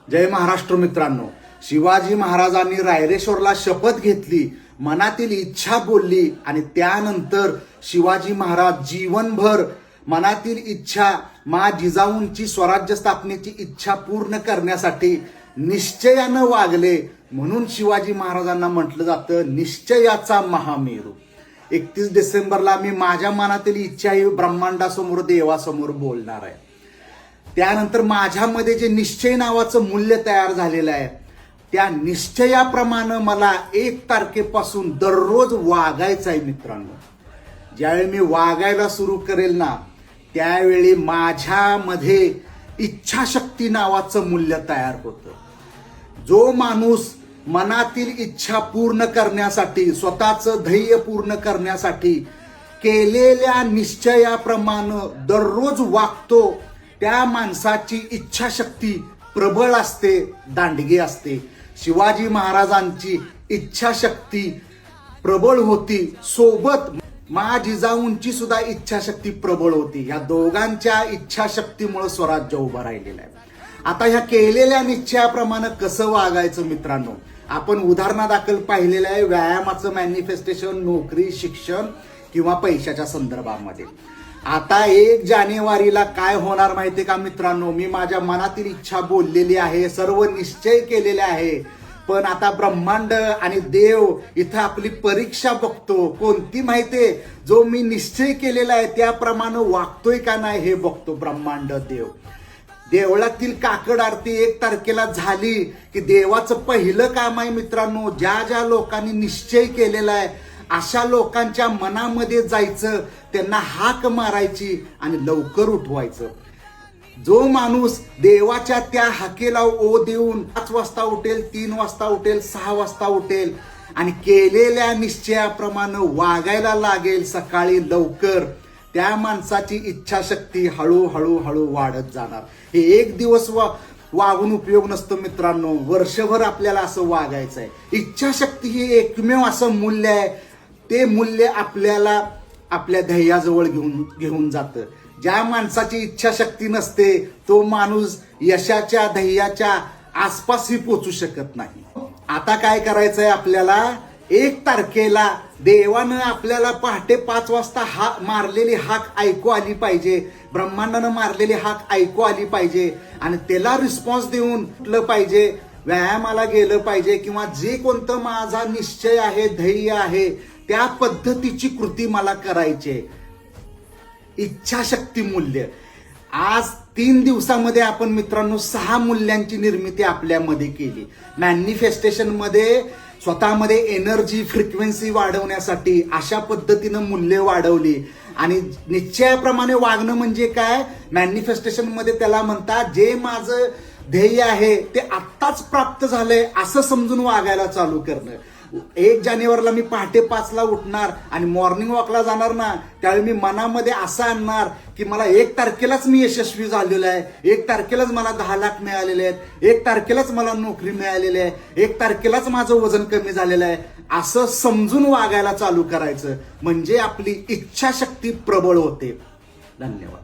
जय महाराष्ट्र मित्रांनो, शिवाजी महाराजांनी रायरेश्वरला शपथ घेतली, मनातील इच्छा बोलली आणि त्यानंतर शिवाजी महाराज जीवनभर मनातील इच्छा मा जिजाऊंची स्वराज्य स्थापनेची इच्छा पूर्ण करण्यासाठी निश्चयानं वागले. म्हणून शिवाजी महाराजांना म्हटलं जातं निश्चयाचा महामेरू. 31 डिसेंबरला मी माझ्या मनातील इच्छा ही ब्रह्मांडासमोर देवासमोर बोलणार आहे. त्यानंतर माझ्यामध्ये जे निश्चय नावाचं मूल्य तयार झालेलं आहे, त्या निश्चयाप्रमाणे मला 1 तारखेपासून दररोज वागायचं आहे. मित्रांनो, ज्यावेळी मी वागायला सुरू करेल ना, त्यावेळी माझ्यामध्ये इच्छाशक्ती नावाचं मूल्य तयार होतं. जो माणूस मनातील इच्छा पूर्ण करण्यासाठी, स्वतःचं ध्येय पूर्ण करण्यासाठी केलेल्या निश्चयाप्रमाणे दररोज वागतो, त्या माणसाची इच्छाशक्ती प्रबळ असते, दांडगी असते. शिवाजी महाराजांची इच्छाशक्ती प्रबळ होती, सोबत मा जिजाऊंची सुद्धा इच्छाशक्ती प्रबळ होती. या दोघांच्या इच्छाशक्तीमुळे स्वराज्य उभं राहिलेलं आहे. आता ह्या केलेल्या निश्चयाप्रमाणे कसं वागायचं मित्रांनो, आपण उदाहरणादाखल पाहिलेलं आहे. व्यायामाचं मॅनिफेस्टेशन, नोकरी, शिक्षण किंवा पैशाच्या संदर्भामध्ये. आता 1 जानेवारीला काय होणार माहितीये का मित्रांनो, मी माझ्या मनातील इच्छा बोललेली आहे, सर्व निश्चय केलेले आहे. पण आता ब्रह्मांड आणि देव इथं आपली परीक्षा बघतो. कोणती माहितीये, जो मी निश्चय केलेला आहे त्याप्रमाणे वागतोय का नाही हे बघतो ब्रह्मांड देव. देवळातील काकड आरती 1 तारखेला झाली की देवाचं पहिलं काम आहे मित्रांनो, ज्या ज्या लोकांनी निश्चय केलेला आहे अशा लोकांच्या मनामध्ये जायचं, त्यांना हाक मारायची आणि लवकर उठवायचं. जो माणूस देवाच्या त्या हाकेला ओ देऊन 5 वाजता उठेल, 3 वाजता उठेल, 6 वाजता उठेल आणि केलेल्या निश्चयाप्रमाणे वागायला लागेल सकाळी लवकर, त्या माणसाची इच्छाशक्ती हळूहळू हळू वाढत जाणार. हे 1 दिवस वागून उपयोग नसतो मित्रांनो, वर्षभर आपल्याला असं वागायचं आहे. इच्छाशक्ती ही एकमेव असं मूल्य आहे, ते मूल्य आपल्याला आपल्या ध्येयाजवळ घेऊन जातं. ज्या माणसाची इच्छाशक्ती नसते तो माणूस यशाच्या ध्येयाच्या आसपासही पोचू शकत नाही. आता काय करायचंय आपल्याला, 1 तारखेला देवानं आपल्याला पहाटे 5 वाजता मारलेली हाक ऐकू आली पाहिजे, ब्रह्मांडानं मारलेली हाक ऐकू आली पाहिजे आणि त्याला रिस्पॉन्स देऊन उठलं पाहिजे, व्यायामाला गेलं पाहिजे किंवा जे कोणतं माझा निश्चय आहे, ध्येय आहे, त्या पद्धतीची कृती मला करायची. इच्छाशक्ती मूल्य. आज 3 दिवसामध्ये आपण मित्रांनो 6 मूल्यांची निर्मिती आपल्यामध्ये केली. मॅनिफेस्टेशन मध्ये स्वतःमध्ये एनर्जी, फ्रिक्वेन्सी वाढवण्यासाठी अशा पद्धतीनं मूल्य वाढवली. आणि निश्चयाप्रमाणे वागणं म्हणजे काय, मॅनिफेस्टेशन मध्ये त्याला म्हणतात जे माझं ध्येय आहे ते आत्ताच प्राप्त झालंय असं समजून वागायला चालू करणं. 1 जानेवारीला मी पहाटे 5ला उठणार आणि मॉर्निंग वॉकला जाणार ना, त्यावेळी मी मनामध्ये असं आणणार की मला 1 तारखेलाच मी यशस्वी झालेलो आहे, 1 तारखेलाच मला 10 लाख मिळालेले आहेत, 1 तारखेलाच मला नोकरी मिळालेली आहे, 1 तारखेलाच माझं वजन कमी झालेलं आहे, असं समजून वागायला चालू करायचं. म्हणजे आपली इच्छाशक्ती प्रबळ होते. धन्यवाद.